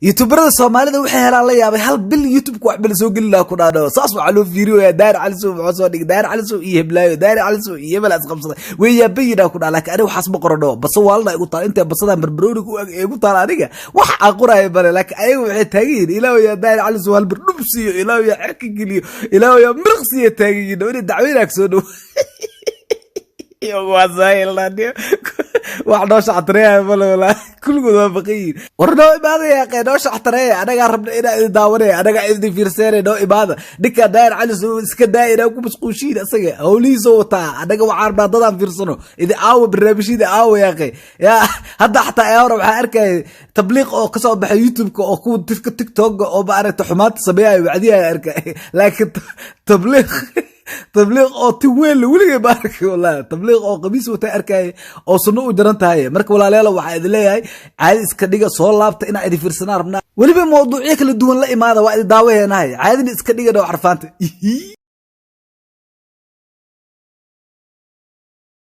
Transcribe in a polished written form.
يوتيوبرada Soomaalida waxay helaan la yaabay hal bil YouTube-ku wax bal soo gali la ku dhaado saas waxa loo fiiriyo Daar Cali Sow wuxuu soo dhigay Daar Cali Sow iyo Heblaayo Daar Cali Sow iyo Hebel as qabsaday way yaabay ku dhaala laakiin waxaas ma qorado bas waalna igu taal inta basada barbarooni ku igu taal aniga wax aqoray bale laakiin ayagu waxay taageer ilaahay Daar Cali Sow hal bardhubsiyo ilaahay xirka geliyo ilaahay mirqsiyo taageer inay dacweynaak soo dhow iyo waasay laadiyo wax noo shactareeya wala kulligood waa baqayn warno ibaada ya qeeno shactareeya anaga rabna inaa daawanay anaga idin fiirsanay noo ibaada dika Daar Cali Sow iska daayira ku masquushiin asaga hawlihiisa wata anaga waxaan baadadan fiirsano idin aawo barnaamijyada aawo ya qey ya hadda xataa ay hore waxa arkay tabliiq oo ka soo baxay YouTube-ka oo ku TikTok oo baarata xumaad sameeyay wacdiya arkay laakiin tabliiq oo tiweel waliga baarka wallahi tabliiq oo qabiis wata arkay oo sunno u jaran tahay marka walaalayaal waxa idin leeyahay caadi iska dhiga soo laabta ina idin fiirsanaa rabnaa waliba mowduucyo kala duwan la imaada waa idin daawaynahay caadi iska dhiga dhaw xarfaanta